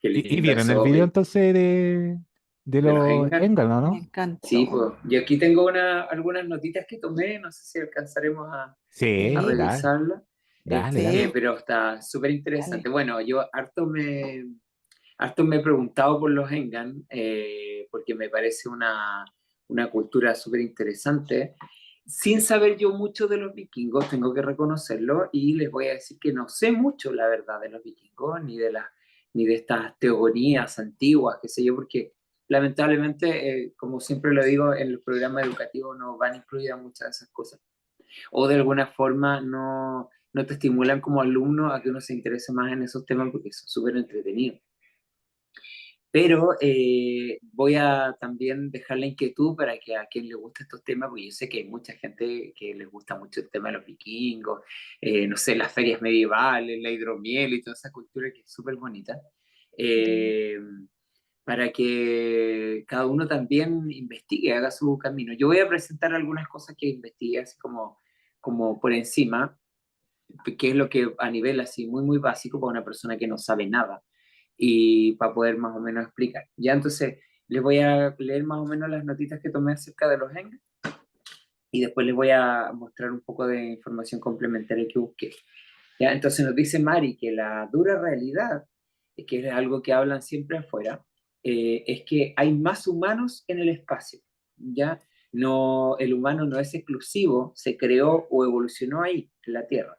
Qué ¿Y lindo vieron el eso video entonces de de los los Engan. Engal, Me no? Sí, encantó. pues. Y aquí tengo algunas notitas que tomé, no sé si alcanzaremos a Sí, Sí, dale, revisarlas, dale, dale. pero está súper dale. interesante. Bueno, yo harto me he preguntado por los Engan, porque me parece una cultura súper interesante. Sin saber yo mucho de los vikingos, tengo que reconocerlo, y les voy a decir que no sé mucho, la verdad, de los vikingos, ni de estas teogonías antiguas, qué sé yo, porque lamentablemente, como siempre lo digo, en los programas educativos no van incluidas muchas de esas cosas. O de alguna forma no te estimulan como alumno a que uno se interese más en esos temas porque son súper entretenidos. Pero voy a también dejar la inquietud para que a quien le guste estos temas, porque yo sé que hay mucha gente que les gusta mucho el tema de los vikingos, no sé, las ferias medievales, la hidromiel y toda esa cultura que es súper bonita, Mm. eh, para que cada uno también investigue, haga su camino. Yo voy a presentar algunas cosas que investigué, así como por encima, que es lo que a nivel así muy, muy básico para una persona que no sabe nada y para poder más o menos explicar. Ya entonces les voy a leer más o menos las notitas que tomé acerca de los hengs y después les voy a mostrar un poco de información complementaria que busqué. Ya, entonces nos dice Mari que la dura realidad, que es algo que hablan siempre afuera, es que hay más humanos en el espacio. Ya no, el humano no es exclusivo, se creó o evolucionó ahí, en la Tierra.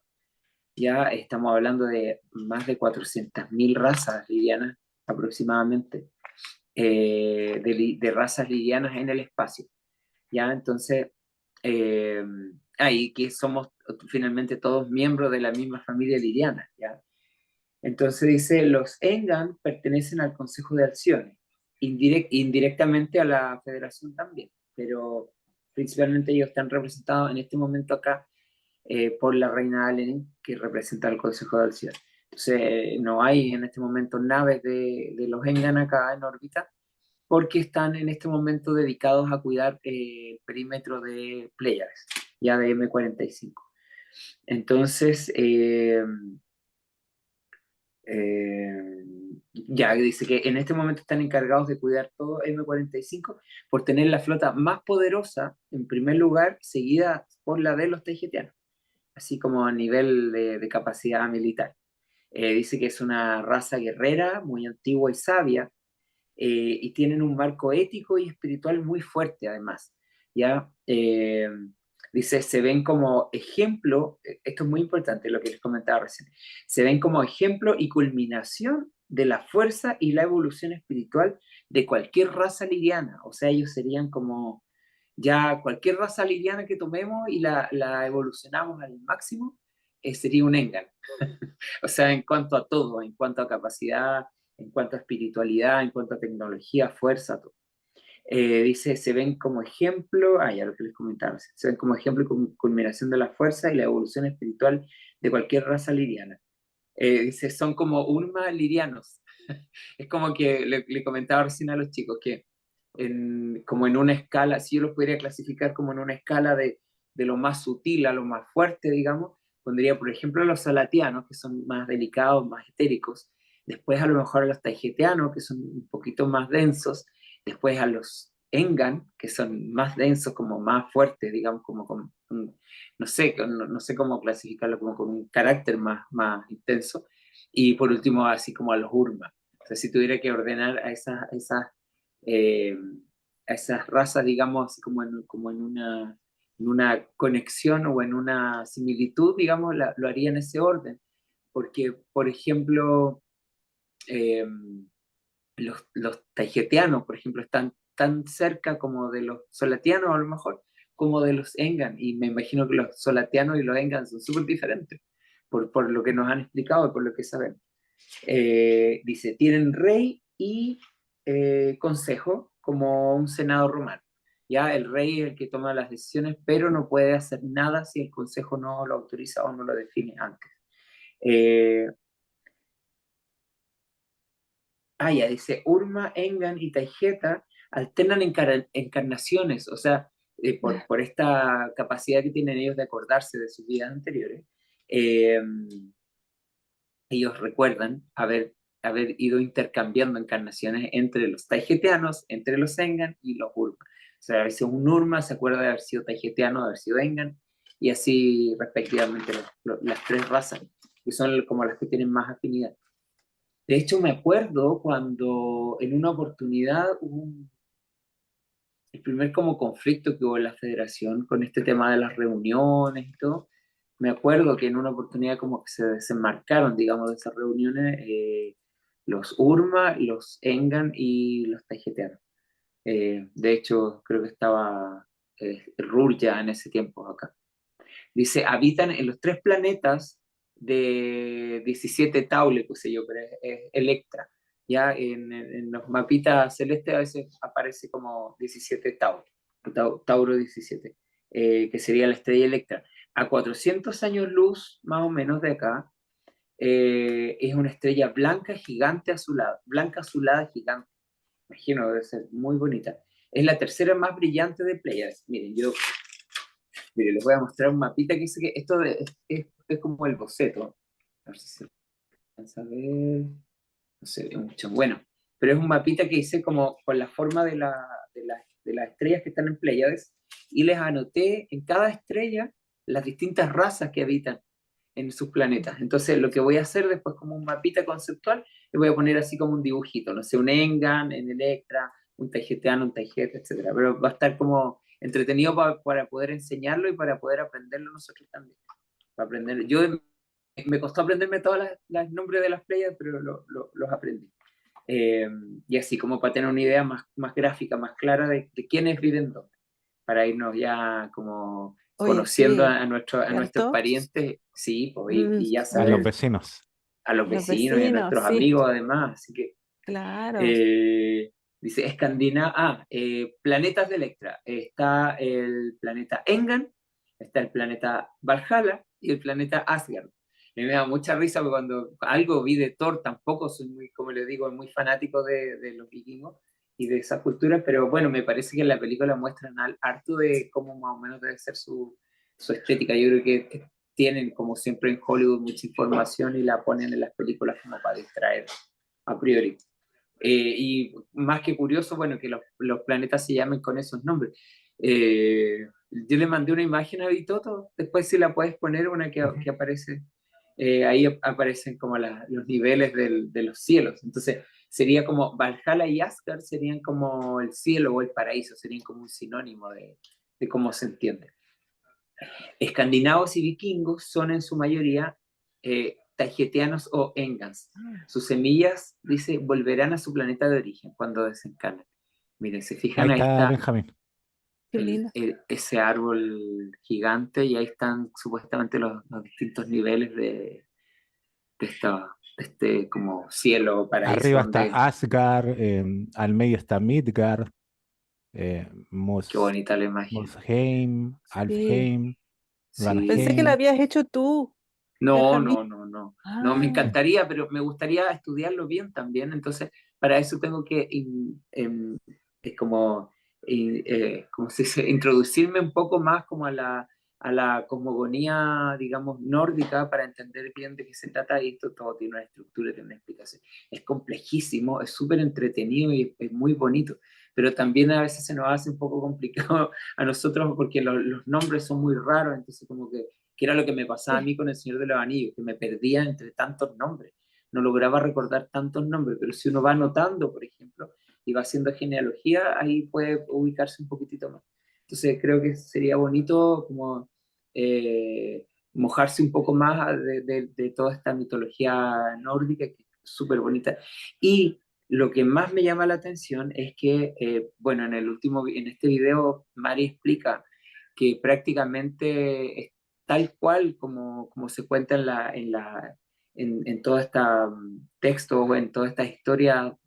Ya estamos hablando de más de 400.000 razas livianas aproximadamente, de razas livianas en el espacio. ¿Ya? Entonces, eh, ahí que somos finalmente todos miembros de la misma familia liriana, ¿ya? Entonces dice, los Engan pertenecen al Consejo de Alciones, indirectamente a la Federación también, pero principalmente ellos están representados en este momento acá por la reina Aleni, que representa al Consejo de Alciones. Entonces, no hay en este momento naves de los Engan acá en órbita, porque están en este momento dedicados a cuidar el perímetro de Pléyades, ya de M45. Entonces, eh, ya dice que en este momento están encargados de cuidar todo M45 por tener la flota más poderosa, en primer lugar, seguida por la de los taygetianos, así como a nivel de capacidad militar. Dice que es una raza guerrera, muy antigua y sabia, y tienen un marco ético y espiritual muy fuerte además. ¿Ya? Dice, se ven como ejemplo, esto es muy importante lo que les comentaba recién, se ven como ejemplo y culminación de la fuerza y la evolución espiritual de cualquier raza liriana. O sea, ellos serían como ya cualquier raza liriana que tomemos y la evolucionamos al máximo, sería un Engan. O sea, en cuanto a todo, en cuanto a capacidad, en cuanto a espiritualidad, en cuanto a tecnología, fuerza, todo. Dice, se ven como ejemplo, ya lo que les comentaba, se ven como ejemplo y culminación de la fuerza y la evolución espiritual de cualquier raza liriana. Dice, son como Urma lirianos. Es como que le comentaba recién a los chicos que como en una escala, si yo los podría clasificar como en una escala de lo más sutil a lo más fuerte, digamos, pondría, por ejemplo, a los salatianos, que son más delicados, más etéricos, después a lo mejor a los taigeteanos, que son un poquito más densos, después a los engan, que son más densos, como más fuertes, digamos, como con, no sé cómo clasificarlo, como con un carácter más intenso, y por último, así como a los urma. O sea, si tuviera que ordenar eh, a esas razas, digamos, así como en una conexión o en una similitud, digamos, lo haría en ese orden. Porque, por ejemplo, eh, los taigeteanos, por ejemplo, están tan cerca como de los solatianos, a lo mejor, como de los engan. Y me imagino que los solatianos y los engan son súper diferentes, por lo que nos han explicado y por lo que sabemos. Dice, tienen rey y consejo como un senado romano. Ya el rey es el que toma las decisiones, pero no puede hacer nada si el consejo no lo autoriza o no lo define antes. Eh, ya dice, Urma, Engan y Taijeta alternan encarnaciones, o sea, por esta capacidad que tienen ellos de acordarse de sus vidas anteriores. eh, Ellos recuerdan haber haber ido intercambiando encarnaciones entre los taijetianos, entre los Engan y los Urma. O sea, haber sido un Urma se acuerda de haber sido taijetiano, de haber sido Engan, y así respectivamente las tres razas, que son como las que tienen más afinidad. De hecho, me acuerdo cuando en una oportunidad hubo el primer como conflicto que hubo en la federación con este tema de las reuniones y todo. Me acuerdo que en una oportunidad como que se desenmarcaron, digamos, de esas reuniones los Urma, los Engan y los Tajeteanos. De hecho, creo que estaba Rurja en ese tiempo acá. Dice, habitan en los tres planetas de 17 Taule, qué sé yo, pero es Electra. Ya en los mapitas celestes a veces aparece como 17 Tauro, Tauro 17, que sería la estrella Electra. A 400 años luz, más o menos de acá, es una estrella blanca gigante azulada, blanca azulada gigante. Imagino, debe ser muy bonita. Es la tercera más brillante de Pleiades. Miren, mire, les voy a mostrar un mapita que dice que esto es como el boceto. A ver si se alcanza a ver. No se ve mucho. Bueno, pero es un mapita que hice como con la forma de las estrellas que están en Pleiades y les anoté en cada estrella las distintas razas que habitan en sus planetas. Entonces, lo que voy a hacer después como un mapita conceptual, le voy a poner así como un dibujito, no sé, un Engan, en Electra, un Taijetiano, un Taijete, etcétera. Pero va a estar como entretenido para poder enseñarlo y para poder aprenderlo nosotros también. Para aprender. Yo me costó aprenderme todos los nombres de las playas, pero los aprendí. Eh, y así como para tener una idea más gráfica, más clara de quiénes viven dónde, para irnos ya como Oye, conociendo sí, a nuestros ¿cierto? parientes, sí, pues, Mm, y ya A los saber vecinos. a los los vecinos y a vecinos, nuestros sí, amigos además, así que claro. eh, dice planetas de Electra. Está el planeta Engan, está el planeta Valhalla y el planeta Asgard. Y me da mucha risa porque cuando algo vi de Thor, tampoco soy muy, como le digo, muy fanático de los vikingos y de esa cultura, pero bueno, me parece que en la película muestran harto de cómo más o menos debe ser su estética. Yo creo que tienen, como siempre en Hollywood, mucha información y la ponen en las películas como para distraer a priori. Y más que curioso, bueno, que los planetas se llamen con esos nombres. Yo le mandé una imagen a Vitoto, después si la puedes poner, una que aparece, ahí aparecen como los niveles de los cielos. Entonces sería como Valhalla y Asgard serían como el cielo o el paraíso, serían como un sinónimo de cómo se entiende. Escandinavos y vikingos son en su mayoría taijetianos o engans. Sus semillas, dice, volverán a su planeta de origen cuando desencanan. Miren, se Ahí fijan, ahí está está Benjamín. Qué lindo. ese árbol gigante y ahí están supuestamente los distintos niveles de este como cielo o paraíso Arriba está donde, Asgard, al medio está Midgard, qué bonita la imagen. Muspelheim, Sí. Alfheim, Sí, Pensé que la Vanaheim. habías hecho tú, no, Benjamín. no, no, no. No, me Ah, encantaría, pero me gustaría estudiarlo bien también. Entonces, para eso tengo que es como, ¿cómo se dice? Introducirme un poco más como a la cosmogonía, digamos, nórdica para entender bien de qué se trata. Y esto todo tiene una estructura, tiene una explicación. Es complejísimo, es súper entretenido y es muy bonito. Pero también a veces se nos hace un poco complicado a nosotros porque los nombres son muy raros. Entonces, como que era lo que me pasaba a sí. mí con el Señor de los Anillos, que me perdía entre tantos nombres, no lograba recordar tantos nombres, pero si uno va anotando, por ejemplo, y va haciendo genealogía, ahí puede ubicarse un poquitito más. Entonces creo que sería bonito como mojarse un poco más de toda esta mitología nórdica, que es súper bonita. Y lo que más me llama la atención es que, bueno, en este video, Mari explica que prácticamente tal cual como se cuenta en todo este texto o en toda esta historia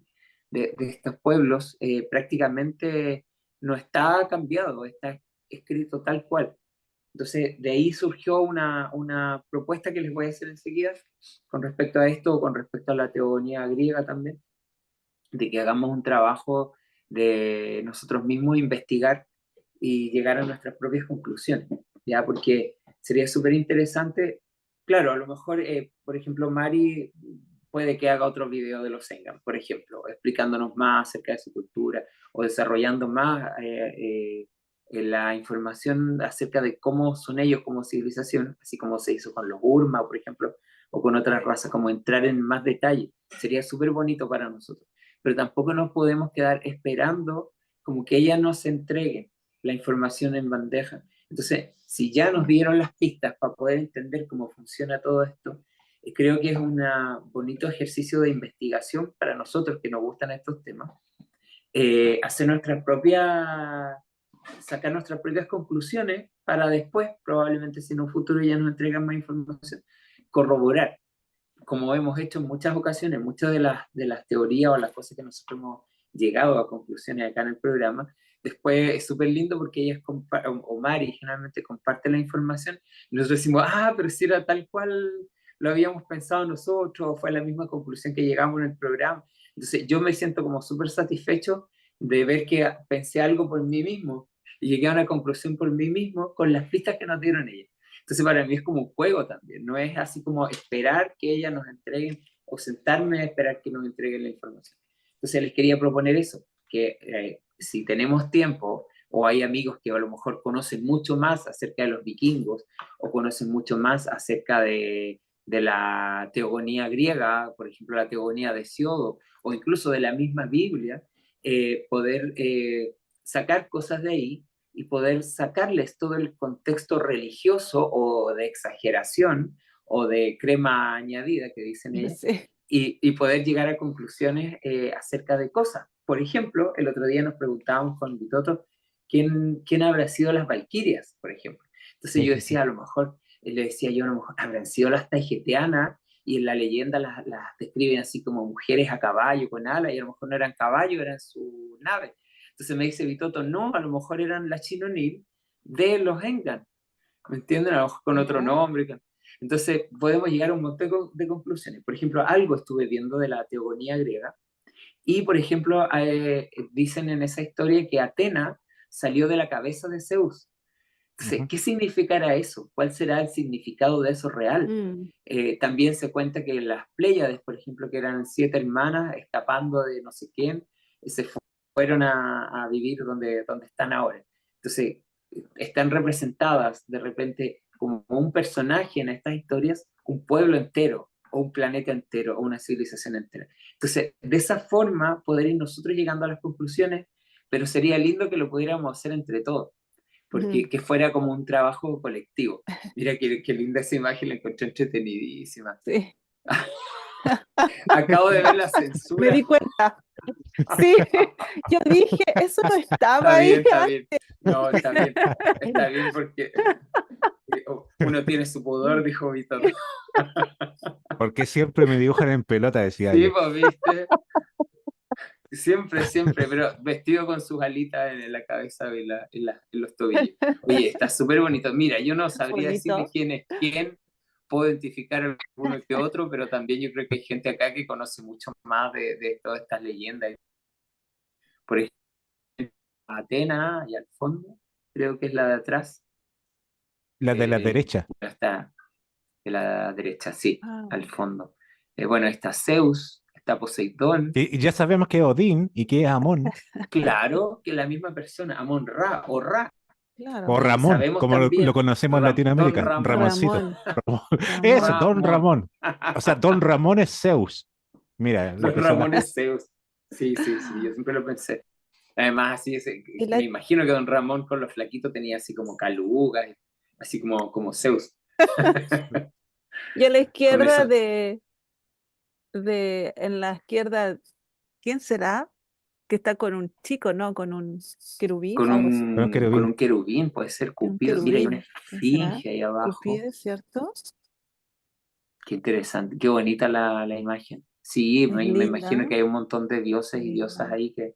de estos pueblos, prácticamente no está cambiado, está escrito tal cual. Entonces, de ahí surgió una propuesta que les voy a hacer enseguida con respecto a esto, con respecto a la teogonía griega también, de que hagamos un trabajo de nosotros mismos, investigar y llegar a nuestras propias conclusiones, ¿ya? Porque sería súper interesante, claro, a lo mejor, por ejemplo, Mari puede que haga otro video de los Engan, por ejemplo, explicándonos más acerca de su cultura o desarrollando más la información acerca de cómo son ellos como civilización, así como se hizo con los Urma, por ejemplo, o con otras razas, como entrar en más detalle. Sería súper bonito para nosotros. Pero tampoco nos podemos quedar esperando como que ellas nos entreguen la información en bandeja. Entonces, si ya nos dieron las pistas para poder entender cómo funciona todo esto, creo que es un bonito ejercicio de investigación para nosotros que nos gustan estos temas, hacer sacar nuestras propias conclusiones para después, probablemente si en un futuro ya nos entregan más información, corroborar, como hemos hecho en muchas ocasiones, muchas de las teorías o las cosas que nosotros hemos llegado a conclusiones acá en el programa. Después es súper lindo porque ellas o Mari generalmente comparte la información y nosotros decimos, pero si era tal cual lo habíamos pensado nosotros, fue la misma conclusión que llegamos en el programa. Entonces yo me siento como súper satisfecho de ver que pensé algo por mí mismo y llegué a una conclusión por mí mismo con las pistas que nos dieron ellas. Entonces para mí es como un juego también, no es así como esperar que ellas nos entreguen o sentarme a esperar que nos entreguen la información. Entonces les quería proponer eso, que si tenemos tiempo o hay amigos que a lo mejor conocen mucho más acerca de los vikingos o conocen mucho más acerca de la teogonía griega, por ejemplo la teogonía de Hesiodo o incluso de la misma Biblia, poder sacar cosas de ahí y poder sacarles todo el contexto religioso o de exageración o de crema añadida que dicen ellos, Sí. y poder llegar a conclusiones acerca de cosas. Por ejemplo, el otro día nos preguntábamos con Vitoto quién habrá sido las valquirias, por ejemplo. Entonces yo decía, a lo mejor, le decía yo, a lo mejor habrán sido las taigeteanas, y en la leyenda las describen así como mujeres a caballo con alas, y a lo mejor no eran caballos, eran su nave. Entonces me dice Vitoto, no, a lo mejor eran las Chinonil de los Engan, ¿me entienden? A lo mejor con otro nombre. Entonces podemos llegar a un montón de conclusiones. Por ejemplo, algo estuve viendo de la teogonía griega, y por ejemplo, dicen en esa historia que Atena salió de la cabeza de Zeus. Entonces, ¿qué significará eso? ¿Cuál será el significado de eso real? También se cuenta que las Pléyades, por ejemplo, que eran 7 hermanas escapando de no sé quién, se fueron a vivir donde están ahora. Entonces, están representadas de repente como un personaje en estas historias, un pueblo entero, o un planeta entero, o una civilización entera. Entonces, de esa forma, poder ir nosotros llegando a las conclusiones, pero sería lindo que lo pudiéramos hacer entre todos, porque que fuera como un trabajo colectivo. Mira qué linda esa imagen, la encontré entretenidísima. Sí. Acabo de ver la Me censura. di cuenta. Sí, yo dije, eso no estaba Está ahí. bien, está bien. No, está bien. Está bien porque uno tiene su pudor, dijo Víctor. ¿Por qué siempre me dibujan en pelota? Decía Sí, yo. pues, viste. Siempre, siempre, pero vestido con sus alitas en la cabeza y en los tobillos. Oye, está súper bonito. Mira, yo no sabría decirle Bonito. quién es quién, puedo identificar a alguno que otro, pero también yo creo que hay gente acá que conoce mucho más de todas estas leyendas. Por ejemplo, Atena, y al fondo, creo que es la de atrás, La de la derecha. está de la derecha, sí, Ah, al fondo. Bueno, está Zeus, está Poseidón. Y ya sabemos que es Odín y que es Amón. Claro que la misma persona, Amon-Ra o Ra. O claro. Y Ramón, sabemos como lo también conocemos en Don Latinoamérica. Ramón. Ramoncito. Ramón, Eso, Ramón. Don Ramón. Ramón. O sea, Don Ramón es Zeus. Mira, la Don persona. Ramón es Zeus. Sí, sí, sí, yo siempre lo pensé. Además, así Y me la- imagino que Don Ramón con los flaquitos tenía así como calugas, así como Zeus. y a la Con izquierda eso, en la izquierda, ¿quién será? Que está con un chico, ¿no? Con un querubín, algo así. Con un con querubín. un querubín, puede ser Un Cupido. Mira, hay una querubín. ¿Quién será? esfinge ahí abajo. Cupid, ¿cierto? Qué interesante, qué bonita la imagen. Sí, Es me imagino linda. que hay un montón de dioses y diosas Linda. ahí que...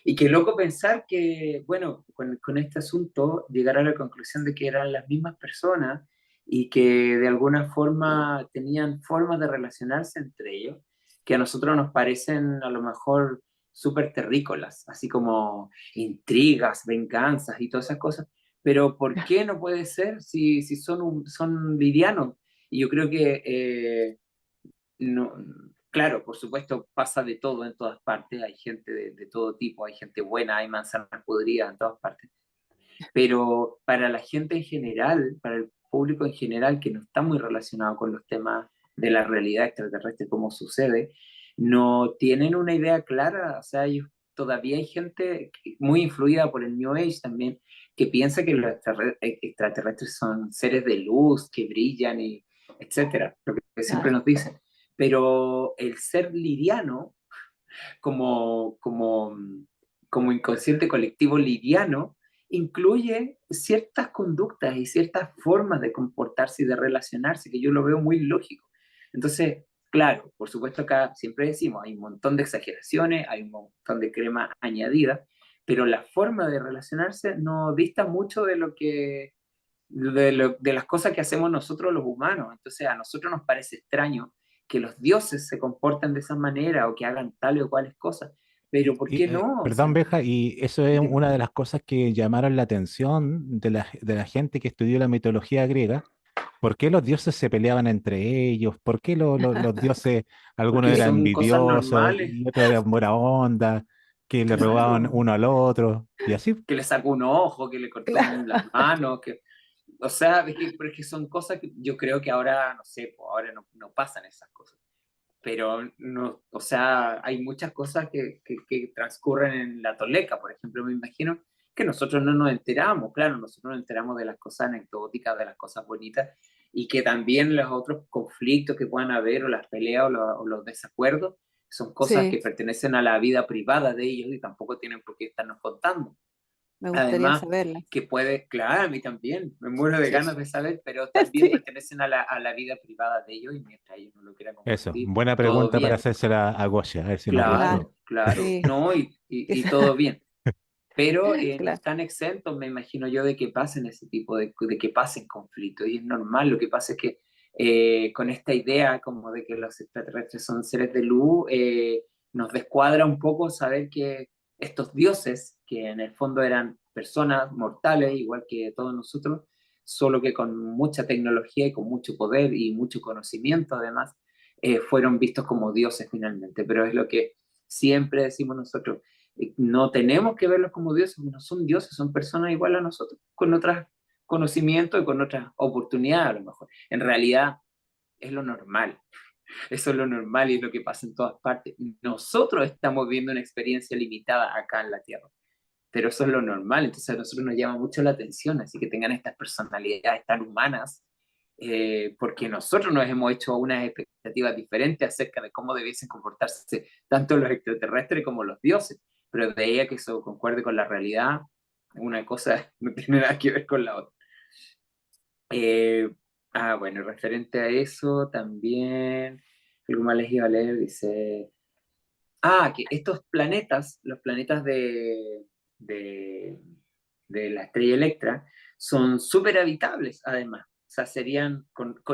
Y qué loco pensar que, bueno, con este asunto llegar a la conclusión de que eran las mismas personas y que de alguna forma tenían formas de relacionarse entre ellos, que a nosotros nos parecen a lo mejor súper terrícolas, así como intrigas, venganzas y todas esas cosas. Pero ¿por qué no puede ser si son livianos? Y yo creo que no, claro, por supuesto, pasa de todo en todas partes, hay gente de todo tipo, hay gente buena, hay manzanas podridas en todas partes, pero para la gente en general, para el público en general que no está muy relacionado con los temas de la realidad extraterrestre, cómo sucede, no tienen una idea clara, o sea, todavía hay gente muy influida por el New Age también, que piensa que los extraterrestres son seres de luz, que brillan, y etcétera, lo que siempre Claro. nos dicen. Pero el ser liviano, como, como, como inconsciente colectivo liviano, incluye ciertas conductas y ciertas formas de comportarse y de relacionarse que yo lo veo muy lógico. Entonces, claro, por supuesto acá siempre decimos, hay un montón de exageraciones, hay un montón de crema añadida, pero la forma de relacionarse no dista mucho de lo que de las cosas que hacemos nosotros los humanos. Entonces a nosotros nos parece extraño que los dioses se comporten de esa manera o que hagan tales o cuales cosas, pero ¿por qué no? O Perdón, sea, Benja, y eso es dime. una de las cosas que llamaron la atención de la gente que estudió la mitología griega. ¿Por qué los dioses se peleaban entre ellos? ¿Por qué los dioses, algunos Porque eran son cosas envidiosos normales, y otros eran buena onda, que le robaban claro, uno al otro? Y así. que le sacó un ojo, que le cortó las manos, que, o sea, pero es que son cosas que yo creo que ahora, no sé, pues ahora no pasan esas cosas. Pero no, o sea, hay muchas cosas que transcurren en la Toleca, por ejemplo, me imagino que nosotros no nos enteramos, claro, nosotros nos enteramos de las cosas anecdóticas, de las cosas bonitas, y que también los otros conflictos que puedan haber, o las peleas, o los desacuerdos, son cosas que Sí, pertenecen a la vida privada de ellos y tampoco tienen por qué estarnos contando. me gustaría Además, saberla. que puede, claro, a mí también, me muero de Sí, ganas de saber, pero también sí, pertenecen a la vida privada de ellos y mientras ellos no lo quieran Eso, compartir, buena todo pregunta para bien. hacérsela a Goya, a ver si nos claro, responde. Claro, claro, sí, no, y quizá- todo bien. Pero no claro, están exentos, me imagino yo, de que pasen ese tipo de que pasen conflictos. Y es normal, lo que pasa es que con esta idea como de que los extraterrestres son seres de luz, nos descuadra un poco saber que estos dioses, que en el fondo eran personas mortales, igual que todos nosotros, solo que con mucha tecnología y con mucho poder y mucho conocimiento además, fueron vistos como dioses finalmente. Pero es lo que siempre decimos nosotros, no tenemos que verlos como dioses, no son dioses, son personas igual a nosotros, con otros conocimientos y con otras oportunidades a lo mejor. En realidad es lo normal, eso es lo normal y es lo que pasa en todas partes. Nosotros estamos viendo una experiencia limitada acá en la Tierra, pero eso es lo normal, entonces a nosotros nos llama mucho la atención, así que tengan estas personalidades tan humanas, porque nosotros nos hemos hecho unas expectativas diferentes acerca de cómo debiesen comportarse tanto los extraterrestres como los dioses, pero de ella que eso concuerde con la realidad, una cosa no tiene nada que ver con la otra. Eh, bueno, referente a eso también, algo más les iba a leer, dice, que estos planetas, los planetas de, de la estrella Electra, son súper habitables además. O sea, serían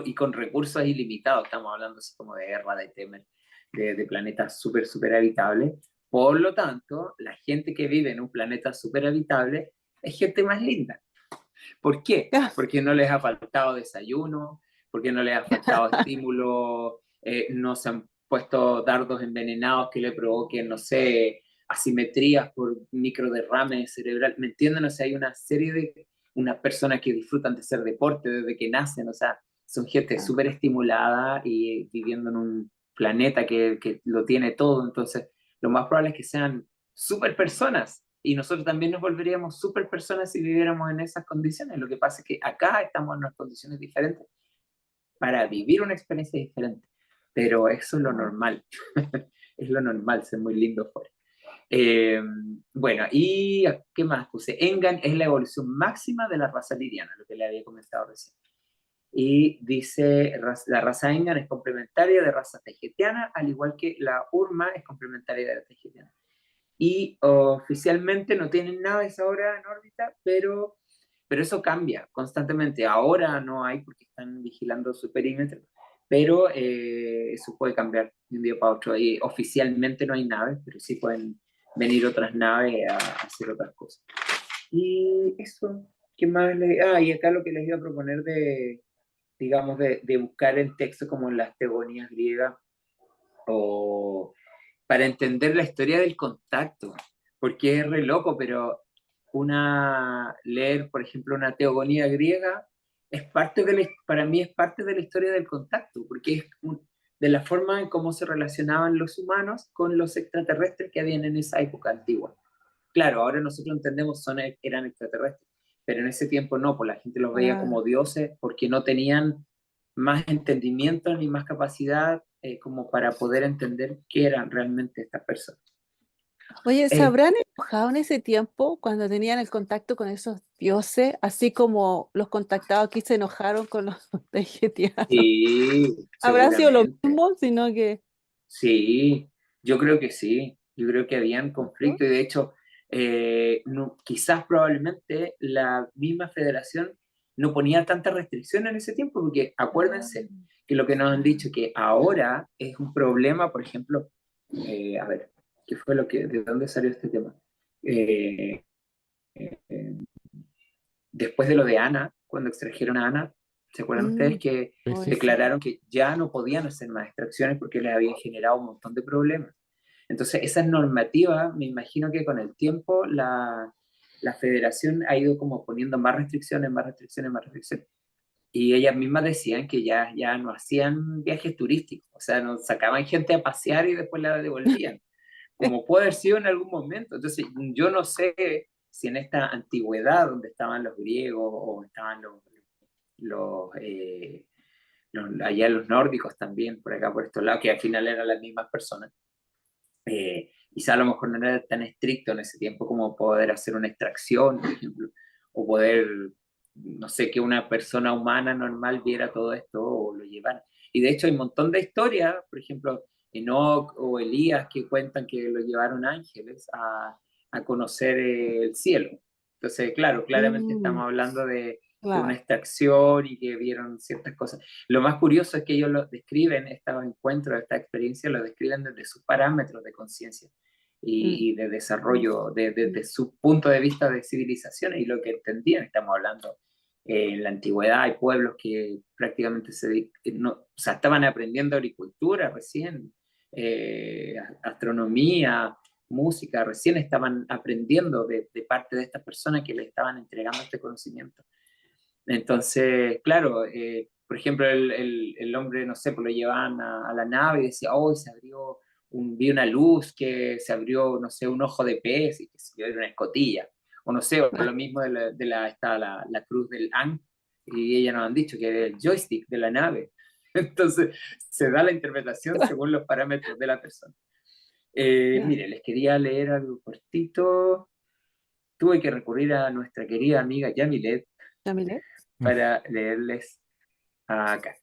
y con recursos ilimitados, estamos hablando así como de Erra, de Temer, de planetas súper, súper habitables. Por lo tanto, la gente que vive en un planeta súper habitable es gente más linda. ¿Por qué? Porque no les ha faltado desayuno, porque no les ha faltado estímulo, no se han puesto dardos envenenados que le provoquen, no sé, asimetrías por microderrame cerebral. ¿Me entienden? O sea, hay una serie de unas personas que disfrutan de hacer deporte desde que nacen, o sea, son gente ah, súper estimulada y viviendo en un planeta que lo tiene todo, entonces lo más probable es que sean súper personas y nosotros también nos volveríamos súper personas si viviéramos en esas condiciones. Lo que pasa es que acá estamos en unas condiciones diferentes para vivir una experiencia diferente, pero eso es lo ah, normal, es lo normal, ser muy lindo fuera. Eh, bueno, ¿y qué más puse? Engan es la evolución máxima de la raza liriana, lo que le había comentado recién. Y dice, la raza Engan es complementaria de raza tejetiana, al igual que la Urma es complementaria de la tejetiana y oficialmente no tienen naves ahora en órbita, pero eso cambia constantemente. Ahora no hay porque están vigilando su perímetro, pero eso puede cambiar de un día para otro. Y oficialmente no hay naves, pero sí pueden venir otras naves a hacer otras cosas. Y eso, ¿qué más? Y acá lo que les iba a proponer de, digamos, de buscar en texto como en las teogonías griegas o para entender la historia del contacto, porque es re loco, pero leer, por ejemplo, una teogonía griega, para mí es parte de la historia del contacto, porque es de la forma en cómo se relacionaban los humanos con los extraterrestres que habían en esa época antigua. Claro, ahora nosotros entendemos eran extraterrestres, pero en ese tiempo no, pues la gente los veía como Claro. dioses porque no tenían más entendimiento ni más capacidad como para poder entender qué eran realmente estas personas. Oye, ¿se Eh, habrán enojado en ese tiempo cuando tenían el contacto con esos dioses, así como los contactados aquí se enojaron con los tahitianos? sí, ¿Habrá sido lo seguramente. mismo, sino que... Sí, yo creo que sí. Yo creo que habían ¿no? conflictos y de hecho, quizás probablemente la misma federación no ponía tantas restricciones en ese tiempo, porque Ah, acuérdense que lo que nos han dicho que ahora es un problema, por ejemplo, a ver, ¿qué fue de dónde salió este tema? Eh, eh, Después de lo de Ana, cuando extrajeron a Ana, ¿se acuerdan ustedes mm, que Sí, oye, sí. sí. declararon que ya no podían hacer más extracciones porque les habían generado un montón de problemas? Entonces, esa normativa, me imagino que con el tiempo la federación ha ido como poniendo más restricciones, más restricciones, más restricciones. Y ellas mismas decían que ya no hacían viajes turísticos, o sea, nos sacaban gente a pasear y después la devolvían como puede haber sido en algún momento. Entonces, yo no sé si en esta antigüedad donde estaban los griegos o estaban los, allá los nórdicos también, por acá, por estos lados, que al final eran las mismas personas, quizá a lo mejor no era tan estricto en ese tiempo como poder hacer una extracción, por ejemplo, o poder, no sé, que una persona humana normal viera todo esto o lo llevara. Y de hecho hay un montón de historias, por ejemplo, Enoch o Elías, que cuentan que lo llevaron ángeles a conocer el cielo. Entonces, claro, claramente Mm, estamos hablando de una claro. extracción y que vieron ciertas cosas. Lo más curioso es que ellos lo describen, estos encuentros, esta experiencia, lo describen desde sus parámetros de conciencia Mm, y de mm, desarrollo, mm. desde su punto de vista de civilización y lo que entendían. Estamos hablando en la antigüedad, hay pueblos que prácticamente no, o sea, estaban aprendiendo agricultura recién, astronomía, música, recién estaban aprendiendo de parte de estas personas que le estaban entregando este conocimiento. Entonces, claro, por ejemplo, el hombre, no sé, pues lo llevaban a la nave y decía, oh, se abrió, vi una luz que se abrió, no sé, un ojo de pez y que se vio una escotilla. O no sé, o lo mismo está la cruz del Ankh, y ella nos han dicho que era el joystick de la nave. Entonces, se da la interpretación según los parámetros de la persona. Ya, Mire, les quería leer algo cortito. Tuve que recurrir a nuestra querida amiga Yamilet ya miré. para leerles acá,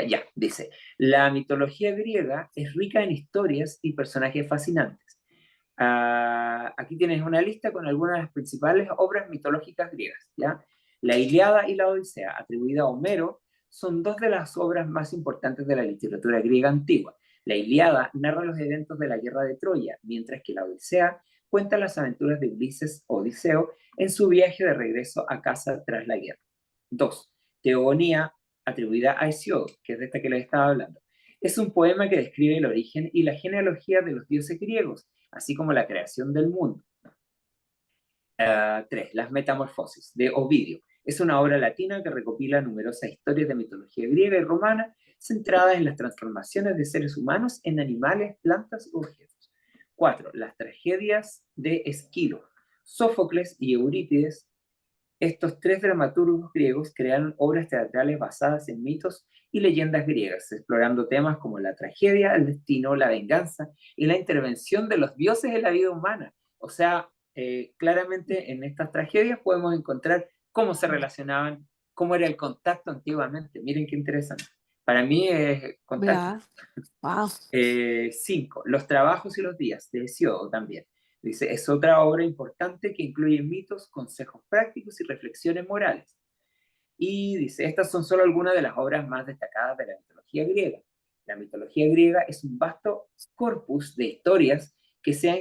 ya, dice, la mitología griega es rica en historias y personajes fascinantes. Aquí tienes una lista con algunas de las principales obras mitológicas griegas, ¿ya? La Ilíada y la Odisea, atribuida a Homero, son dos de las obras más importantes de la literatura griega antigua. La Ilíada narra los eventos de la guerra de Troya, mientras que la Odisea cuenta las aventuras de Ulises Odiseo en su viaje de regreso a casa tras la guerra. 2. Teogonía, atribuida a Hesíodo, que es de esta que les estaba hablando. Es un poema que describe el origen y la genealogía de los dioses griegos, así como la creación del mundo. 3. Las Metamorfosis, de Ovidio. Es una obra latina que recopila numerosas historias de mitología griega y romana centradas en las transformaciones de seres humanos en animales, plantas u objetos. 4. Las tragedias de Esquilo. Sófocles y Eurípides, estos tres dramaturgos griegos crearon obras teatrales basadas en mitos y leyendas griegas, explorando temas como la tragedia, el destino, la venganza y la intervención de los dioses en la vida humana. O sea, claramente en estas tragedias podemos encontrar cómo se relacionaban, cómo era el contacto antiguamente. Miren qué interesante. Para mí es contacto. Ya, wow. 5. Los trabajos y los días, de Hesíodo también. Dice, es otra obra importante que incluye mitos, consejos prácticos y reflexiones morales. Y dice, estas son solo algunas de las obras más destacadas de la mitología griega. La mitología griega es un vasto corpus de historias que ha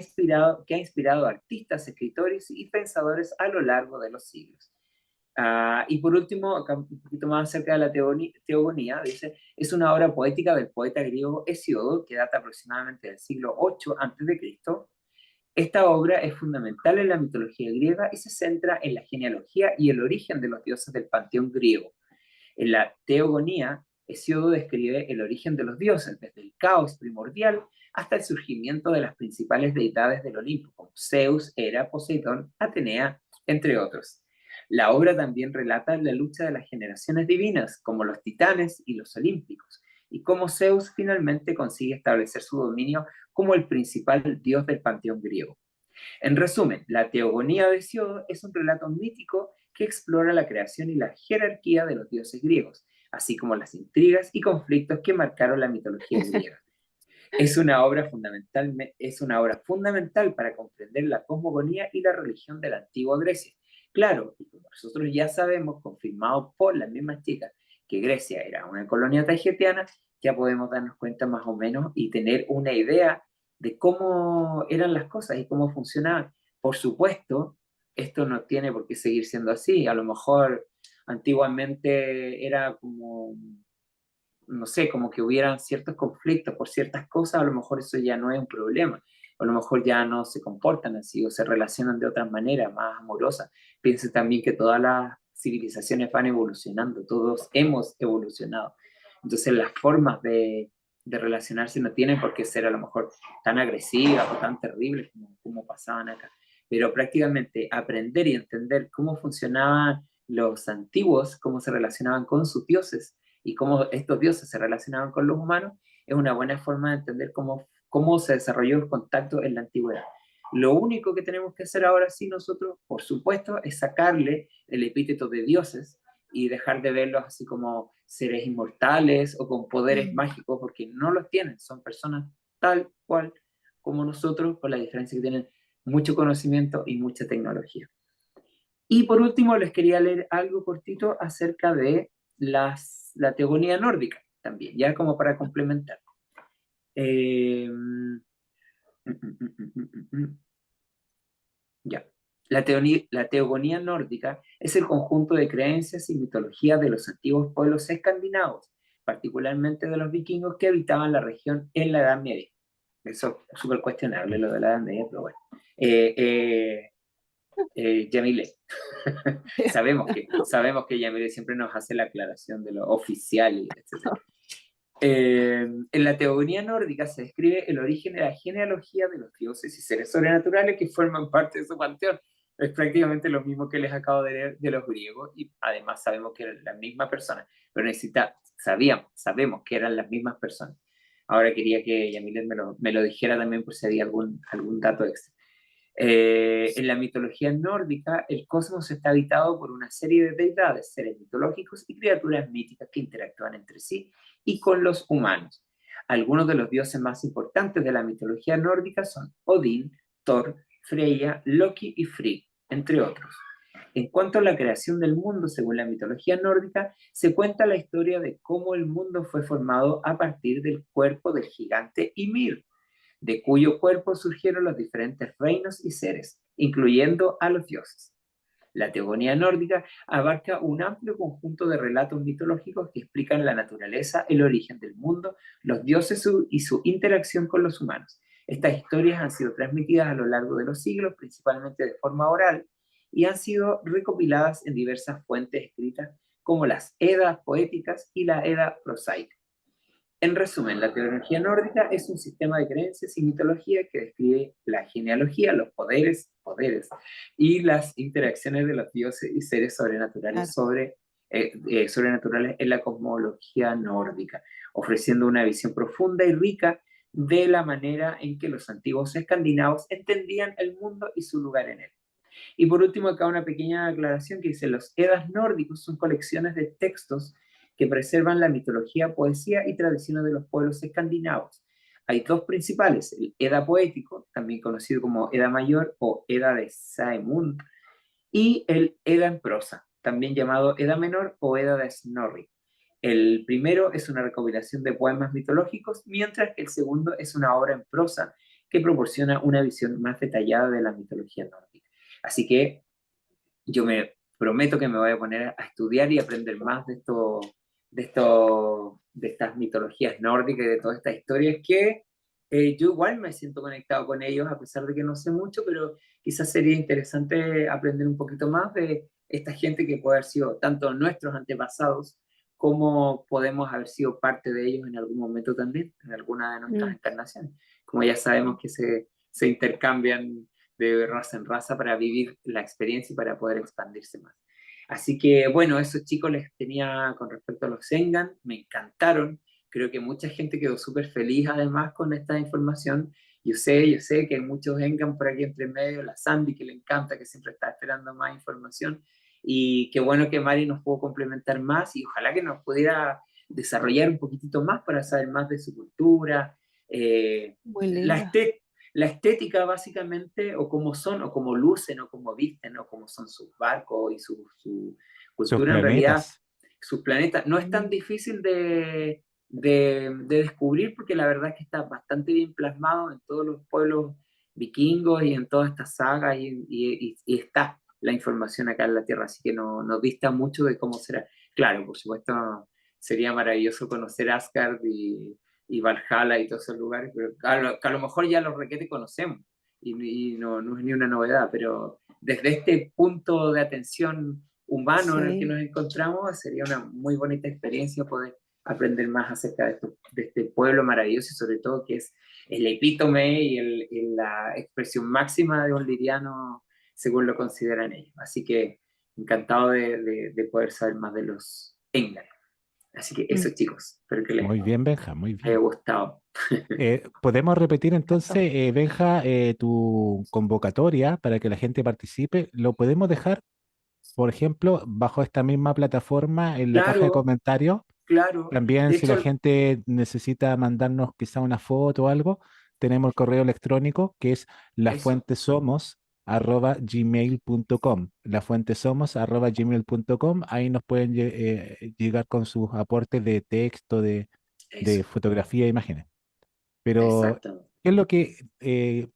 inspirado a artistas, escritores y pensadores a lo largo de los siglos. Y por último, acá un poquito más acerca de la teogonía, dice, es una obra poética del poeta griego Hesíodo, que data aproximadamente del siglo VIII a.C. Esta obra es fundamental en la mitología griega y se centra en la genealogía y el origen de los dioses del panteón griego. En la teogonía, Hesíodo describe el origen de los dioses, desde el caos primordial hasta el surgimiento de las principales deidades del Olimpo, como Zeus, Hera, Poseidón, Atenea, entre otros. La obra también relata la lucha de las generaciones divinas, como los titanes y los olímpicos, y cómo Zeus finalmente consigue establecer su dominio como el principal dios del panteón griego. En resumen, la teogonía de Hesíodo es un relato mítico que explora la creación y la jerarquía de los dioses griegos, así como las intrigas y conflictos que marcaron la mitología griega. Es una obra fundamental para comprender la cosmogonía y la religión de la antigua Grecia. Claro, y como nosotros ya sabemos, confirmado por las mismas chicas, que Grecia era una colonia taigetiana, ya podemos darnos cuenta más o menos y tener una idea de cómo eran las cosas y cómo funcionaban. Por supuesto, esto no tiene por qué seguir siendo así. A lo mejor antiguamente era como, no sé, como que hubieran ciertos conflictos por ciertas cosas, a lo mejor eso ya no es un problema. A lo mejor ya no se comportan así o se relacionan de otra manera, más amorosa. Piense también que todas las civilizaciones van evolucionando, todos hemos evolucionado. Entonces las formas de relacionarse no tienen por qué ser a lo mejor tan agresivas o tan terribles como pasaban acá. Pero prácticamente aprender y entender cómo funcionaban los antiguos, cómo se relacionaban con sus dioses y cómo estos dioses se relacionaban con los humanos, es una buena forma de entender cómo se desarrolló el contacto en la antigüedad. Lo único que tenemos que hacer ahora sí nosotros, por supuesto, es sacarle el epíteto de dioses y dejar de verlos así como seres inmortales o con poderes mágicos, porque no los tienen, son personas tal cual como nosotros, con la diferencia que tienen mucho conocimiento y mucha tecnología. Y por último, les quería leer algo cortito acerca de la teogonía nórdica, también, ya como para complementar. Ya. La teogonía nórdica es el conjunto de creencias y mitologías de los antiguos pueblos escandinavos, particularmente de los vikingos que habitaban la región en la Edad Media. Eso es súper cuestionable lo de la Edad Media, pero bueno. Yamile, sabemos que Yamile siempre nos hace la aclaración de lo oficial, etc. En la teogonía nórdica se describe el origen de la genealogía de los dioses y seres sobrenaturales que forman parte de su panteón. Es prácticamente lo mismo que les acabo de leer de los griegos y además sabemos que eran las mismas personas, pero sabemos que eran las mismas personas. Ahora quería que Yamilet me lo dijera también por si había algún dato extra. En la mitología nórdica, el cosmos está habitado por una serie de deidades, seres mitológicos y criaturas míticas que interactúan entre sí y con los humanos. Algunos de los dioses más importantes de la mitología nórdica son Odín, Thor, Freya, Loki y Frigg, entre otros. En cuanto a la creación del mundo, según la mitología nórdica, se cuenta la historia de cómo el mundo fue formado a partir del cuerpo del gigante Ymir, de cuyo cuerpo surgieron los diferentes reinos y seres, incluyendo a los dioses. La teogonía nórdica abarca un amplio conjunto de relatos mitológicos que explican la naturaleza, el origen del mundo, los dioses y su interacción con los humanos. Estas historias han sido transmitidas a lo largo de los siglos, principalmente de forma oral, y han sido recopiladas en diversas fuentes escritas, como las Edas poéticas y la Edda prosaica. En resumen, la teología nórdica es un sistema de creencias y mitología que describe la genealogía, los poderes y las interacciones de los dioses y seres sobrenaturales sobrenaturales en la cosmología nórdica, ofreciendo una visión profunda y rica de la manera en que los antiguos escandinavos entendían el mundo y su lugar en él. Y por último, acá una pequeña aclaración que dice: los Edas nórdicos son colecciones de textos que preservan la mitología, poesía y tradiciones de los pueblos escandinavos. Hay dos principales: el Edda poético, también conocido como Edda mayor o Edda de Saemund, y el Edda en prosa, también llamado Edda menor o Edda de Snorri. El primero es una recopilación de poemas mitológicos, mientras que el segundo es una obra en prosa que proporciona una visión más detallada de la mitología nórdica. Así que yo me prometo que me voy a poner a estudiar y aprender más de estas mitologías nórdicas y de todas estas historias que yo igual me siento conectado con ellos, a pesar de que no sé mucho, pero quizás sería interesante aprender un poquito más de esta gente que puede haber sido tanto nuestros antepasados, como podemos haber sido parte de ellos en algún momento también, en alguna de nuestras encarnaciones. Como ya sabemos que se intercambian de raza en raza para vivir la experiencia y para poder expandirse más. Así que bueno, esos chicos les tenía con respecto a los Sengan, me encantaron. Creo que mucha gente quedó súper feliz además con esta información. Yo sé que hay muchos Engan por aquí entre medio, la Sandy que le encanta, que siempre está esperando más información. Y qué bueno que Mari nos pudo complementar más y ojalá que nos pudiera desarrollar un poquitito más para saber más de su cultura, Muy la, linda. estética la estética básicamente, o cómo son, o cómo lucen, o cómo visten, o cómo son sus barcos y su Sus cultura en realidad, planetas. sus planetas, no es tan difícil de descubrir porque la verdad es que está bastante bien plasmado en todos los pueblos vikingos y en todas estas sagas y está la información acá en la Tierra, así que no dista mucho de cómo será. Claro, por supuesto, sería maravilloso conocer Asgard y Valhalla y todos esos lugares, pero que a lo mejor ya los requete conocemos y no es ni una novedad, pero desde este punto de atención humano en el que Sí, nos encontramos, sería una muy bonita experiencia poder aprender más acerca de este pueblo maravilloso y sobre todo que es el epítome y la expresión máxima de un liriano según lo consideran ellos. Así que encantado de poder saber más de los Engar. Así que eso, chicos, espero que les Muy bien, Benja, muy haya bien. gustado. ¿Podemos repetir encantó. entonces, Benja, tu convocatoria para que la gente participe? ¿Lo podemos dejar, por ejemplo, bajo esta misma plataforma en la caja de Claro, comentarios? claro. También De si la hecho, gente necesita mandarnos quizá una foto o algo, tenemos el correo electrónico que es eso. lafuentesomos@gmail.com. Lafuentesomos@gmail.com. Ahí nos pueden llegar con sus aportes de texto, de Eso, fotografía e imágenes. Pero, exacto. ¿qué es lo que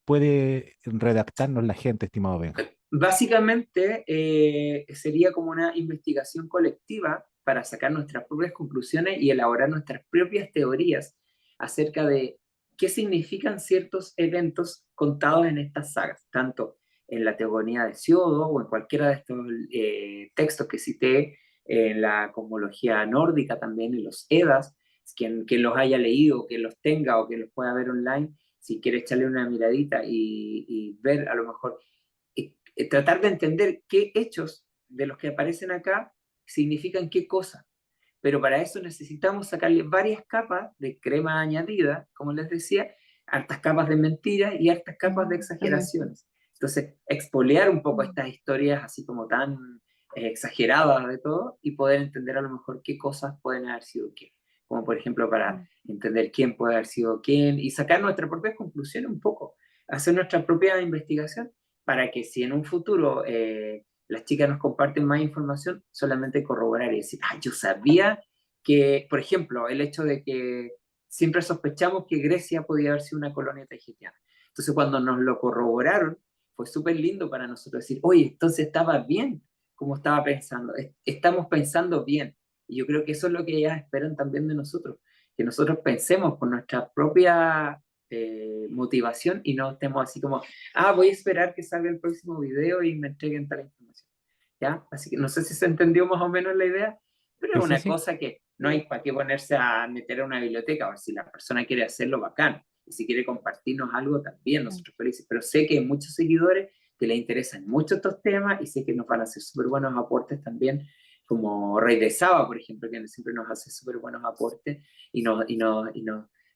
puede redactarnos la gente, estimado Benja? Básicamente sería como una investigación colectiva para sacar nuestras propias conclusiones y elaborar nuestras propias teorías acerca de qué significan ciertos eventos contados en estas sagas, tanto en la Teogonía de Siodo o en cualquiera de estos textos que cité, en la cosmología nórdica también, en los Edas, quien los haya leído, que los tenga o que los pueda ver online, si quiere echarle una miradita y ver a lo mejor tratar de entender qué hechos de los que aparecen acá significan qué cosa. Pero para eso necesitamos sacarle varias capas de crema añadida, como les decía, hartas capas de mentiras y hartas capas de También. exageraciones. Entonces, expoliar un poco estas historias así como tan exageradas de todo y poder entender a lo mejor qué cosas pueden haber sido qué. Como por ejemplo para entender quién puede haber sido quién y sacar nuestra propia conclusión un poco, hacer nuestra propia investigación para que si en un futuro las chicas nos comparten más información, solamente corroborar y decir, ah, yo sabía que, por ejemplo, el hecho de que siempre sospechamos que Grecia podía haber sido una colonia tahitiana. Entonces, cuando nos lo corroboraron, fue súper lindo para nosotros decir, oye, entonces estaba bien como estaba pensando, estamos pensando bien. Y yo creo que eso es lo que ellas esperan también de nosotros, que nosotros pensemos con nuestra propia motivación y no estemos así como, ah, voy a esperar que salga el próximo video y me entreguen tal información. ¿Ya? Así que no sé si se entendió más o menos la idea, pero Sí, es sí, una sí. cosa que no hay para qué ponerse a meter a una biblioteca, o si la persona quiere hacerlo, bacán. Y si quiere compartirnos algo, también nosotros felices. Pero sé que hay muchos seguidores que les interesan mucho estos temas y sé que nos van a hacer súper buenos aportes también, como Rey de Saba, por ejemplo, que siempre nos hace súper buenos aportes y nos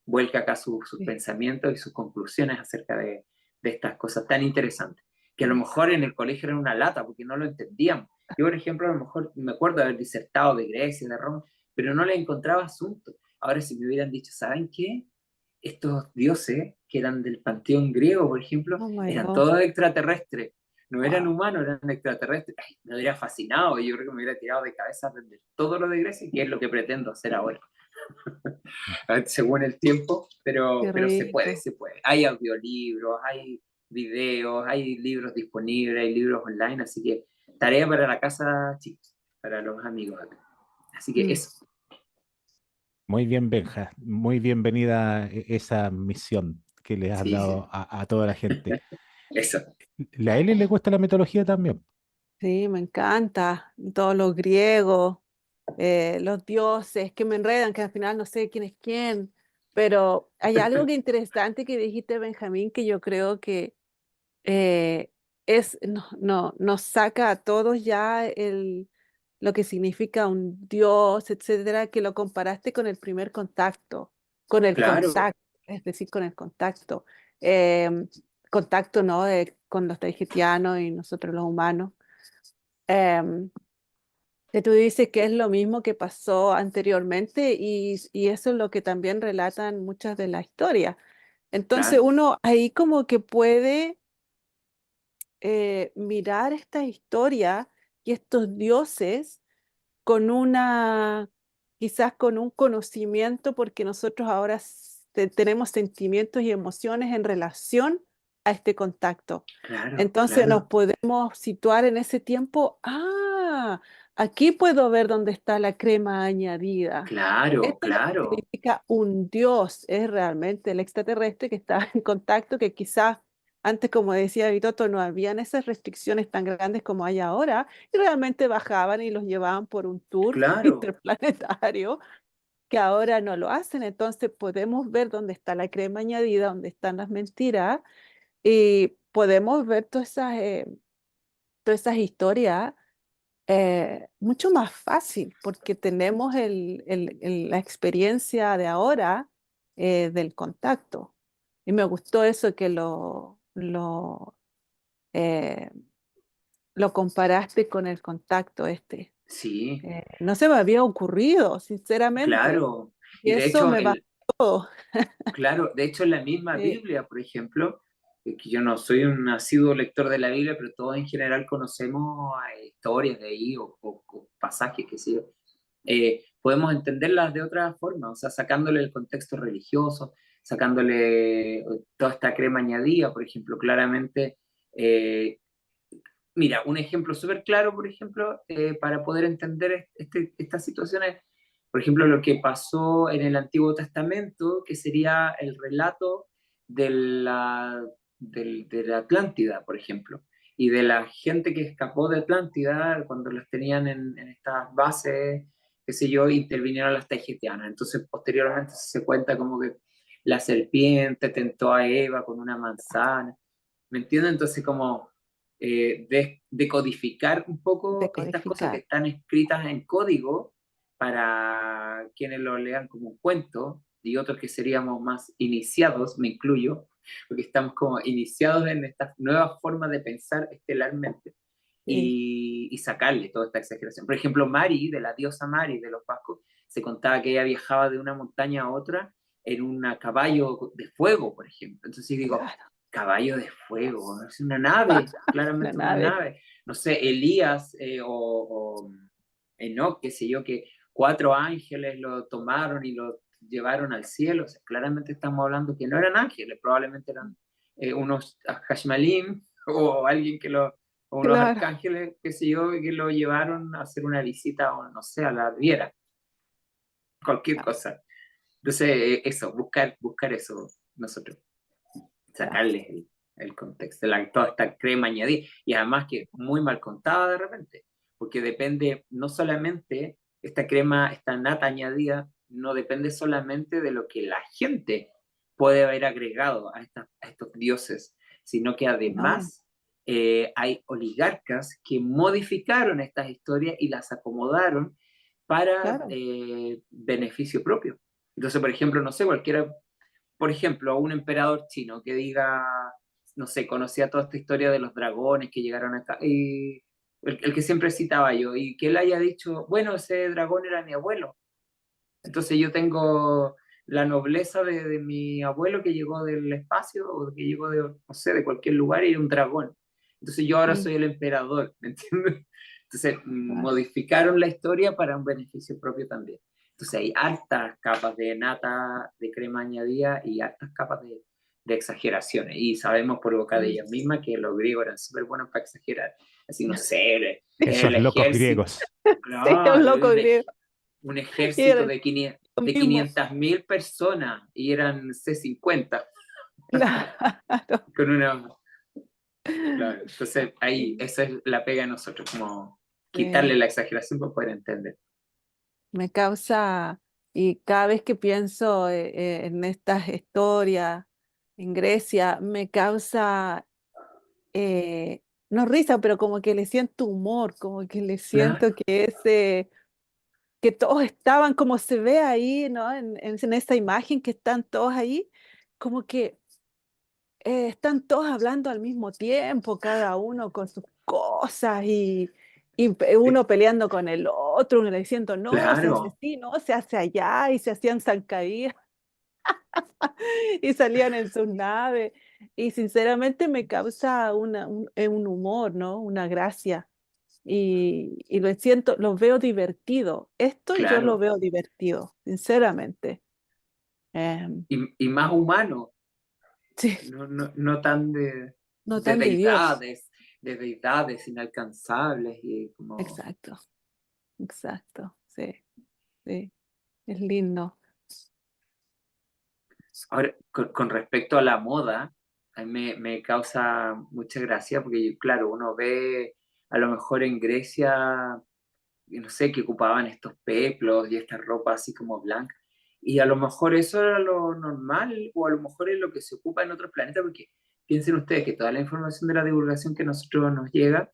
vuelca acá sus pensamientos y sus conclusiones acerca de estas cosas tan interesantes, que a lo mejor en el colegio era una lata porque no lo entendíamos. Yo, por ejemplo, a lo mejor me acuerdo de haber disertado de Grecia, de Roma, pero no le encontraba asunto. Ahora, si me hubieran dicho, ¿saben qué? Estos dioses que eran del panteón griego, por ejemplo, Oh my eran God. todos extraterrestres. No eran Wow. humanos, eran extraterrestres. Ay, me hubiera fascinado. Yo creo que me hubiera tirado de cabeza a aprender todo lo de Grecia, que es lo que pretendo hacer ahora. Según el tiempo, Qué pero se puede, rico. se puede. Hay audiolibros, hay videos, hay libros disponibles, hay libros online, así que Tarea para la casa, chicos, para los amigos acá. Así que eso. Muy bien, Benja. Muy bienvenida esa misión que le has Sí, sí. dado a toda la gente. Eso. La Eli le gusta la mitología también. Sí, me encanta. Todos los griegos, los dioses que me enredan, que al final no sé quién es quién. Pero hay algo que interesante que dijiste, Benjamín, que yo creo que eh, nos saca a todos ya lo que significa un dios, etcétera, que lo comparaste con el primer contacto, con el Claro, contacto, es decir, con el contacto. Em, Contacto, ¿no? Con los tahitianos y nosotros los humanos. Em, que tú dices que es lo mismo que pasó anteriormente y eso es lo que también relatan muchas de las historias. Entonces claro, uno ahí como que puede mirar esta historia y estos dioses con quizás con un conocimiento, porque nosotros ahora tenemos sentimientos y emociones en relación a este contacto. claro, Entonces nos claro, podemos situar en ese tiempo, aquí puedo ver dónde está la crema añadida. claro, Esto es lo que claro, significa un dios, es realmente el extraterrestre que está en contacto, que quizás antes, como decía Vitoto, no habían esas restricciones tan grandes como hay ahora, y realmente bajaban y los llevaban por un tour claro, interplanetario, que ahora no lo hacen. Entonces podemos ver dónde está la crema añadida, dónde están las mentiras, y podemos ver todas esas historias mucho más fácil, porque tenemos la experiencia de ahora del contacto. Y me gustó eso que eh, lo comparaste con el contacto este. sí, No se me había ocurrido, sinceramente. claro. Y Y de eso hecho, me bastó. claro, de hecho en la misma Sí, Biblia, por ejemplo, que yo no soy un asiduo lector de la Biblia, pero todos en general conocemos historias de ahí o pasajes, que sé yo. Podemos entenderlas de otra forma, o sea, sacándole el contexto religioso, sacándole toda esta crema añadida, por ejemplo, claramente. Mira, un ejemplo súper claro, por ejemplo, para poder entender estas situaciones, por ejemplo, lo que pasó en el Antiguo Testamento, que sería el relato de de la Atlántida, por ejemplo, y de la gente que escapó de Atlántida cuando las tenían en estas bases, qué sé yo, intervinieron las tahitianas. Entonces, posteriormente se cuenta como que la serpiente tentó a Eva con una manzana, ¿me entiendes? Entonces, como decodificar un poco estas cosas que decodificar. están escritas en código para quienes lo lean como un cuento y otros que seríamos más iniciados, me incluyo, porque estamos como iniciados en esta nueva forma de pensar estelarmente Sí. y sacarle toda esta exageración. Por ejemplo, Mari, de la diosa Mari de los vascos, se contaba que ella viajaba de una montaña a otra en un caballo de fuego, por ejemplo. Entonces digo, Claro, caballo de fuego, es una nave, la claramente una nave. nave. No sé, Elías o Enoch, qué sé yo, que 4 ángeles lo tomaron y lo llevaron al cielo. O sea, claramente estamos hablando que no eran ángeles, probablemente eran unos Hashmalim o alguien o unos Claro. arcángeles, qué sé yo, que lo llevaron a hacer una visita, o no sé, a la Riviera, cualquier cosa. Entonces, eso, buscar eso nosotros, Claro. sacarles el contexto, toda esta crema añadida, y además que muy mal contada de repente, porque depende no solamente, esta crema, esta nata añadida, no depende solamente de lo que la gente puede haber agregado a estos dioses, sino que No, además hay oligarcas que modificaron estas historias y las acomodaron para claro. beneficio propio. Entonces, por ejemplo, no sé, cualquiera, por ejemplo, un emperador chino que diga, no sé, conocía toda esta historia de los dragones que llegaron acá, y el que siempre citaba yo, y que él haya dicho, bueno, ese dragón era mi abuelo. Entonces yo tengo la nobleza de mi abuelo que llegó del espacio o que llegó de, no sé, de cualquier lugar y era un dragón. Entonces yo ahora Mm, soy el emperador, ¿me entiendes? Entonces claro. modificaron la historia para un beneficio propio también. Entonces hay hartas capas de nata, de crema añadida y hartas capas de exageraciones. Y sabemos por boca de Mm. ellas mismas que los griegos eran súper buenos para exagerar. Así, no sé, Esos el locos ejército, griegos. Sí, los claro, locos griegos. un Y ejército eran de los de mismos. 500.000 personas y eran C-50 Claro. con una... Claro, entonces ahí esa es la pega de nosotros, como quitarle Sí. la exageración para poder entender. Me causa, y cada vez que pienso en estas historias en Grecia, me causa, eh, no risa, pero como que le siento humor, como que le Claro, siento que todos estaban como se ve ahí, ¿no? En esa imagen que están todos ahí, como que están todos hablando al mismo tiempo, cada uno con sus cosas uno peleando con el otro, uno le diciendo, no, se hace claro, así, no, se hace allá, y se hacían zancadillas y salían en sus naves. Y sinceramente me causa un humor, ¿no? Una gracia. Y lo siento, lo veo divertido. Esto yo lo claro. veo divertido, sinceramente. Em, Y más humano, sí, no tan no tan de Dios. de deidades inalcanzables y como... Exacto, exacto. Sí, sí, es lindo. Ahora, con respecto a la moda, a mí me causa mucha gracia porque, claro, uno ve a lo mejor en Grecia, no sé, que ocupaban estos peplos y esta ropa así como blanca, y a lo mejor eso era lo normal, o a lo mejor es lo que se ocupa en otros planetas, porque piensen ustedes que toda la información de la divulgación que a nosotros nos llega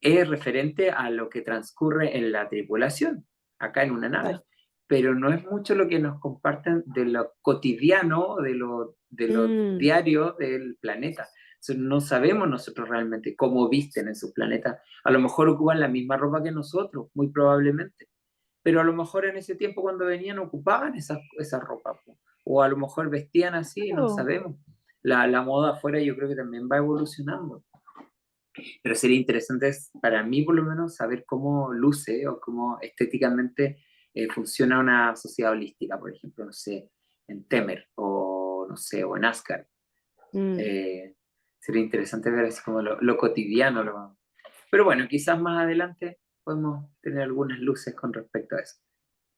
es referente a lo que transcurre en la tripulación, acá en una nave, Claro. pero no es mucho lo que nos comparten de lo cotidiano, de lo Mm, diario del planeta. Entonces, no sabemos nosotros realmente cómo visten en su planeta. A lo mejor ocupan la misma ropa que nosotros, muy probablemente, pero a lo mejor en ese tiempo cuando venían ocupaban esa ropa, po. O a lo mejor vestían así, no claro. sabemos. La moda afuera yo creo que también va evolucionando. Pero sería interesante para mí por lo menos saber cómo luce o cómo estéticamente funciona una sociedad holística, por ejemplo, no sé, en Temer o no sé, o en Asgard. Mm. Eh, Sería interesante ver así como lo cotidiano. Pero bueno, quizás más adelante podemos tener algunas luces con respecto a eso.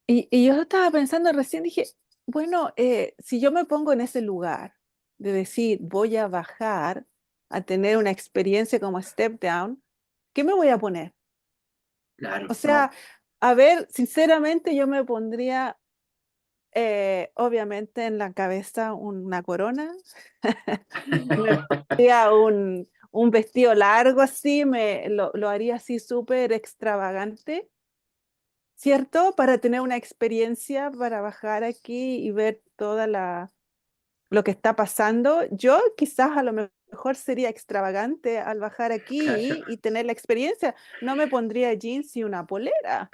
Y yo estaba pensando recién, dije, bueno, si yo me pongo en ese lugar de decir, voy a bajar a tener una experiencia como Step Down, ¿qué me voy a poner? O Claro, sea, no, a ver, sinceramente yo me pondría, obviamente, en la cabeza una corona, me pondría un vestido largo así, lo haría así súper extravagante, ¿cierto? Para tener una experiencia, para bajar aquí y ver lo que está pasando. Yo quizás a lo mejor sería extravagante al bajar claro. aquí y tener la experiencia. No me pondría jeans y una polera.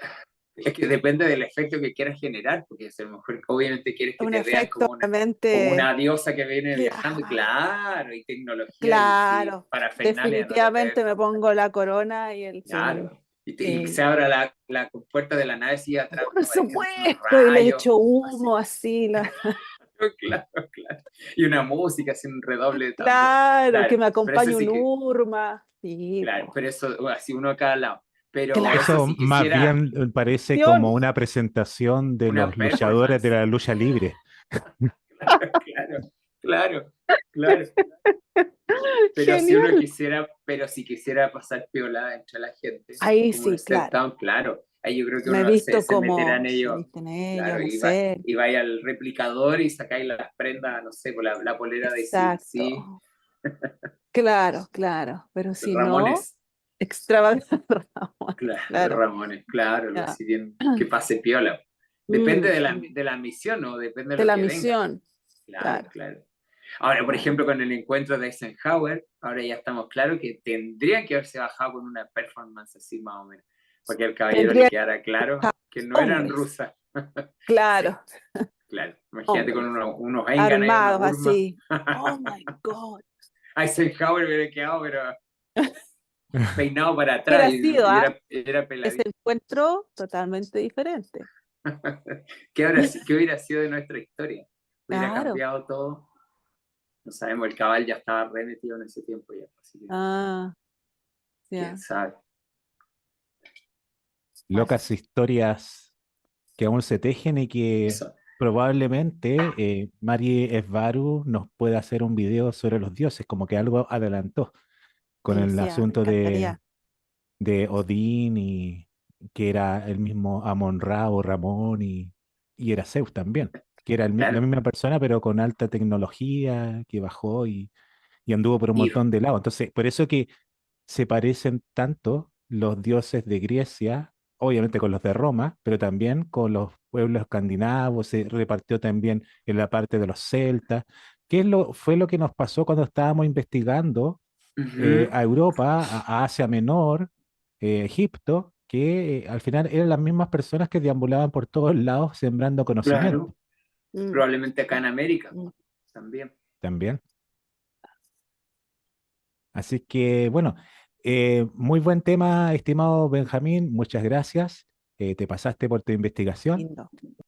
Es que depende del efecto que quieras generar, porque a lo mejor obviamente quieres que Un te vean efecto como obviamente, una diosa que viene viajando, y claro, claro, y tecnología y claro. parafernalia, no te puedes Definitivamente me faltar. pongo la corona y el sí, Claro. Y se sí. abra la compuerta de la nave y atrás Por aparecen unos supuesto, y le rayos, echo así, humo así, claro, claro. Y una música, así un redoble de tambor. claro, que Claro, me pero eso acompañe un sí que, urma. Sí, claro, po. pero eso, así uno a cada lado. Pero eso Eso sí más quisiera bien parece como Acción. una presentación de una los luchadores de performance. la lucha libre. Claro, claro, claro. Genial. Pero si quisiera pasar piola entre la gente, Ahí como un sí, step claro. down, claro, ahí yo creo que Me he uno visto se meterá como en se ello, visten ellos, claro, no sé. y vaya al replicador y sacáis las prendas, no sé, por la polera de CNC, Exacto. Claro, claro. Pero si no, Ramones, extravagante. claro, Claro. Ramones, claro, Ya. así bien, que pase piola. Depende Mm, mm. de la misión, ¿no? Depende de De lo la que venga. misión. Claro, Claro, claro. Ahora, por claro. ejemplo, con el encuentro de Eisenhower, ahora ya estamos claros que tendrían que haberse bajado con una performance así más o menos, porque al caballero le Tendría quedara claro que no eran hombres. rusas. Sí, Claro, claro. Imagínate con hombres. unos Engan ahí, unos Armados Burma. así. Oh my God. Eisenhower hubiera quedado, pero peinado para ¿Qué atrás hubiera sido, era ese peladito. encuentro totalmente diferente? Qué hubiera sido de nuestra historia? Hubiera Claro. cambiado todo. No sabemos, el cabal ya estaba re metido en ese tiempo ya, así que Ah, ya. quién sabe. Locas historias que aún se tejen y que Eso. probablemente Mari Esvaru nos pueda hacer un video sobre los dioses, como que algo adelantó con el Sí, me asunto encantaría. de Odín y que era el mismo Amon-Ra o Ramón y era Zeus también, que era la Claro. misma persona pero con alta tecnología que bajó y anduvo por un Y montón de lados. Entonces, por eso que se parecen tanto los dioses de Grecia, obviamente con los de Roma, pero también con los pueblos escandinavos, se repartió también en la parte de los celtas. Fue lo que nos pasó cuando estábamos investigando ujú, a Europa, a Asia Menor, Egipto, que al final eran las mismas personas que deambulaban por todos lados sembrando conocimiento claro. Mm, Probablemente acá en América mm, también. también. Así que, bueno, muy buen tema, estimado Benjamín, muchas gracias. Te pasaste por tu investigación. lindo.